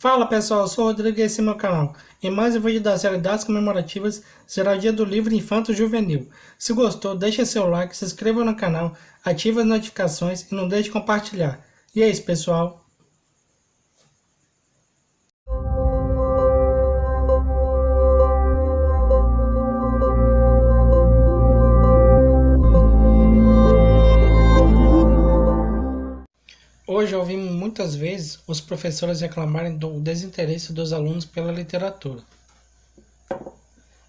Fala pessoal, eu sou o Rodrigo e esse é meu canal. Em mais um vídeo da série Datas Comemorativas, será o dia do livro Infanto Juvenil. Se gostou, deixa seu like, se inscreva no canal, ative as notificações e não deixe de compartilhar. E é isso pessoal. Hoje ouvimos muitas vezes os professores reclamarem do desinteresse dos alunos pela literatura.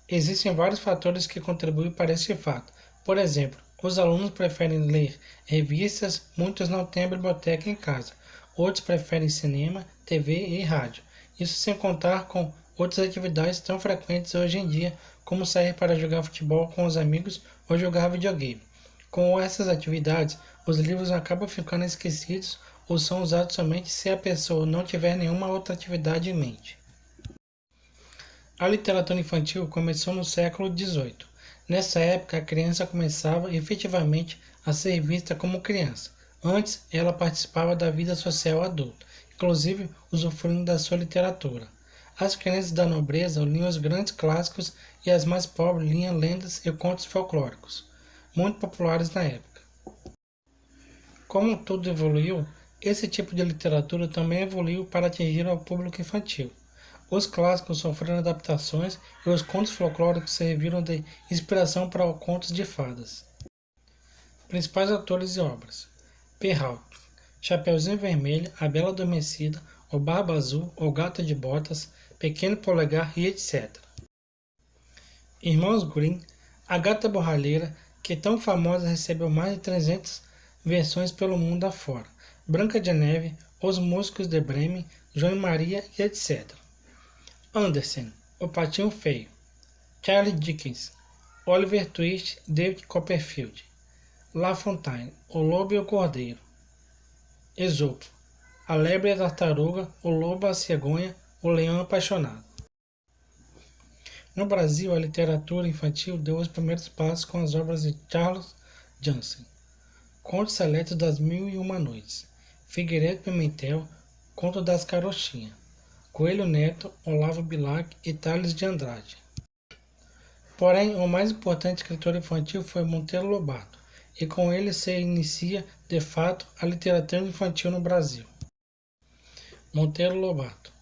Existem vários fatores que contribuem para esse fato. Por exemplo, os alunos preferem ler revistas, muitos não têm a biblioteca em casa, outros preferem cinema, TV e rádio. Isso sem contar com outras atividades tão frequentes hoje em dia, como sair para jogar futebol com os amigos ou jogar videogame. Com essas atividades, os livros acabam ficando esquecidos ou são usados somente se a pessoa não tiver nenhuma outra atividade em mente. A literatura infantil começou no século XVIII. Nessa época, a criança começava efetivamente a ser vista como criança. Antes, ela participava da vida social adulta, inclusive usufruindo da sua literatura. As crianças da nobreza liam os grandes clássicos e as mais pobres liam lendas e contos folclóricos, muito populares na época. Como tudo evoluiu, esse tipo de literatura também evoluiu para atingir o público infantil. Os clássicos sofreram adaptações e os contos folclóricos serviram de inspiração para os contos de fadas. Principais autores e obras: Perrault, Chapeuzinho Vermelho, A Bela Adormecida, O Barba Azul, O Gato de Botas, Pequeno Polegar e etc. Irmãos Grimm, A Gata Borralheira, que tão famosa recebeu mais de 300 versões pelo mundo afora, Branca de Neve, Os Músicos de Bremen, João e Maria e etc. Andersen, O Patinho Feio, Charles Dickens, Oliver Twist, David Copperfield, La Fontaine, O Lobo e o Cordeiro, Esopo, A Lebre e a Tartaruga, O Lobo, a Cegonha, O Leão Apaixonado. No Brasil, a literatura infantil deu os primeiros passos com as obras de Charles Jansen, Contos Seletos das Mil e Uma Noites, Figueiredo Pimentel, Conto das Carochinhas, Coelho Neto, Olavo Bilac e Tales de Andrade. Porém, o mais importante escritor infantil foi Monteiro Lobato, e com ele se inicia, de fato, a literatura infantil no Brasil. Monteiro Lobato.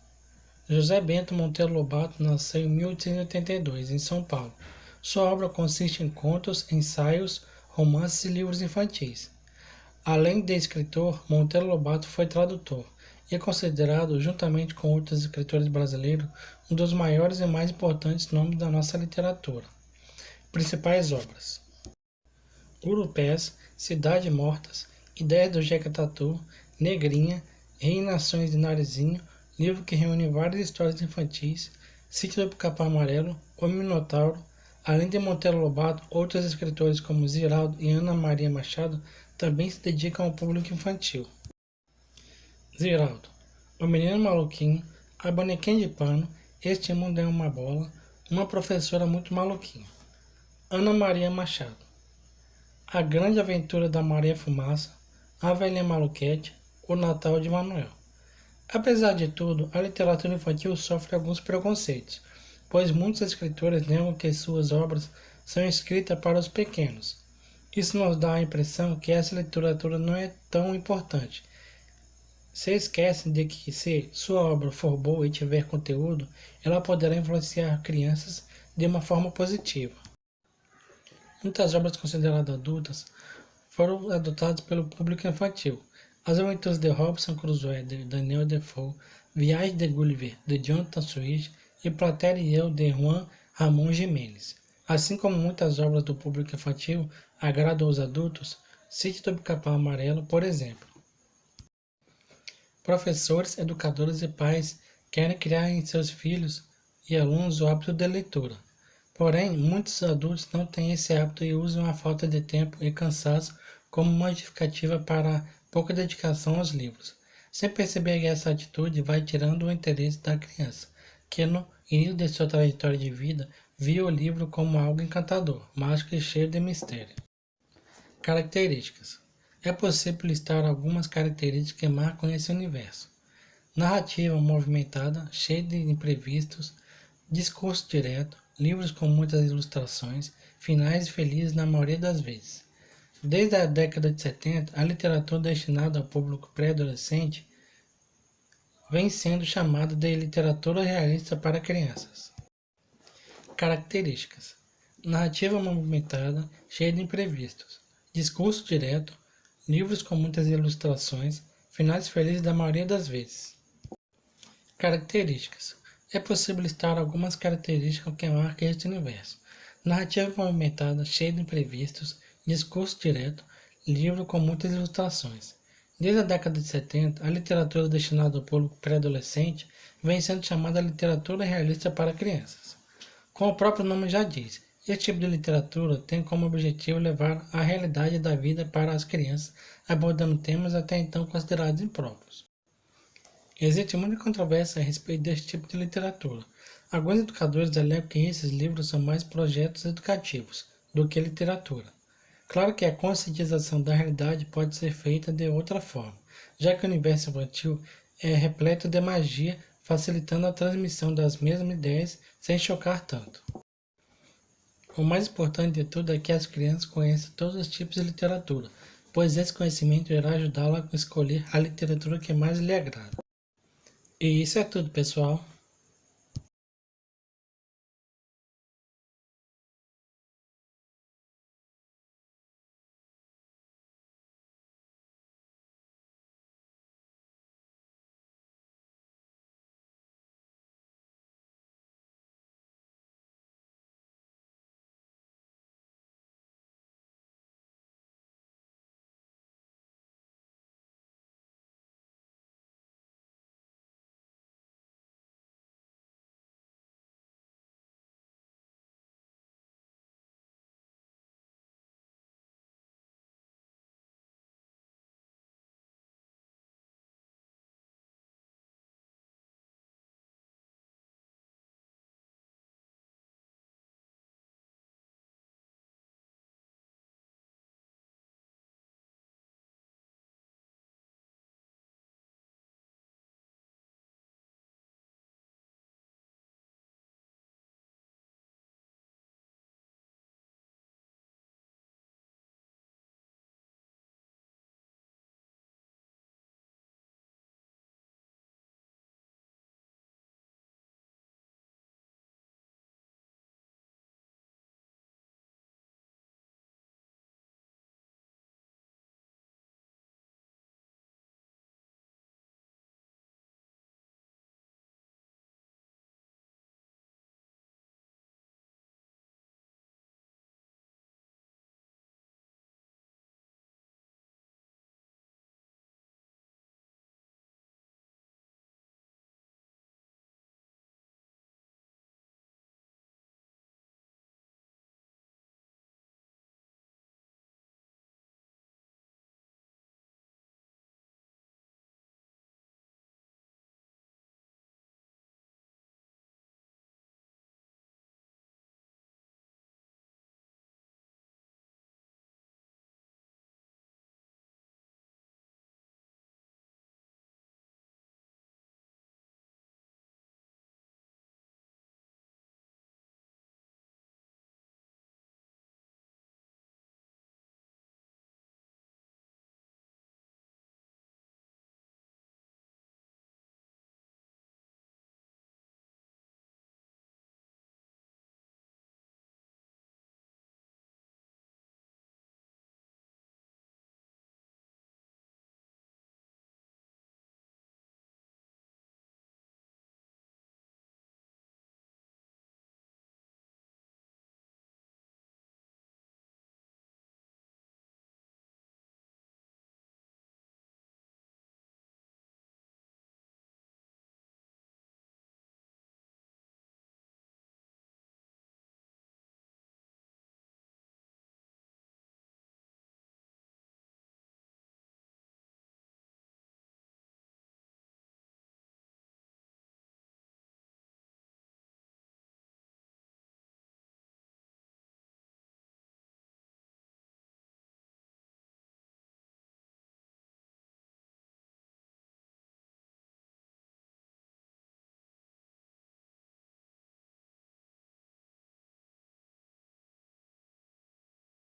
José Bento Monteiro Lobato nasceu em 1882, em São Paulo. Sua obra consiste em contos, ensaios, romances e livros infantis. Além de escritor, Monteiro Lobato foi tradutor e é considerado, juntamente com outros escritores brasileiros, um dos maiores e mais importantes nomes da nossa literatura. Principais obras: Urupés, Cidade Mortas, Ideias do Jeca Tatu, Negrinha, Reinações de Narizinho, livro que reúne várias histórias infantis, Sítio do Pica-Pau Amarelo, O Minotauro. Além de Monteiro Lobato, outros escritores como Ziraldo e Ana Maria Machado também se dedicam ao público infantil. Ziraldo, O Menino Maluquinho, A Bonequinha de Pano, Este Mundo é uma Bola, Uma Professora Muito Maluquinha. Ana Maria Machado, A Grande Aventura da Maria Fumaça, A Velhinha Maluquete, O Natal de Manuel. Apesar de tudo, a literatura infantil sofre alguns preconceitos, pois muitos escritores negam que suas obras são escritas para os pequenos. Isso nos dá a impressão que essa literatura não é tão importante. Se esquecem de que, se sua obra for boa e tiver conteúdo, ela poderá influenciar crianças de uma forma positiva. Muitas obras consideradas adultas foram adotadas pelo público infantil. As Aventuras de Robinson Crusoe, de Daniel Defoe, Viagem de Gulliver, de Jonathan Swift e Platéia e Eu, de Juan Ramón Jiménez. Assim como muitas obras do público infantil agradam aos adultos, Sítio do Pica-Pau Amarelo, por exemplo. Professores, educadores e pais querem criar em seus filhos e alunos o hábito de leitura. Porém, muitos adultos não têm esse hábito e usam a falta de tempo e cansaço como uma justificativa para pouca dedicação aos livros. Sem perceber que essa atitude vai tirando o interesse da criança, que no início de sua trajetória de vida via o livro como algo encantador, mágico e cheio de mistério. Características: é possível listar algumas características que marcam esse universo. narrativa movimentada, cheia de imprevistos, discurso direto, livros com muitas ilustrações, finais felizes na maioria das vezes. Desde a década de 70, a literatura destinada ao público pré-adolescente vem sendo chamada de literatura realista para crianças. Características: narrativa movimentada, cheia de imprevistos, discurso direto, livros com muitas ilustrações, finais felizes da maioria das vezes. Características: é possível listar algumas características que marcam este universo. Narrativa movimentada, cheia de imprevistos, discurso direto, livro com muitas ilustrações. Desde a década de 70, a literatura destinada ao público pré-adolescente vem sendo chamada literatura realista para crianças. Como o próprio nome já diz, este tipo de literatura tem como objetivo levar a realidade da vida para as crianças, abordando temas até então considerados impróprios. Existe muita controvérsia a respeito deste tipo de literatura. Alguns educadores alegam que esses livros são mais projetos educativos do que literatura. Claro que a conscientização da realidade pode ser feita de outra forma, já que o universo infantil é repleto de magia, facilitando a transmissão das mesmas ideias sem chocar tanto. O mais importante de tudo é que as crianças conheçam todos os tipos de literatura, pois esse conhecimento irá ajudá-la a escolher a literatura que mais lhe agrada. E isso é tudo, pessoal.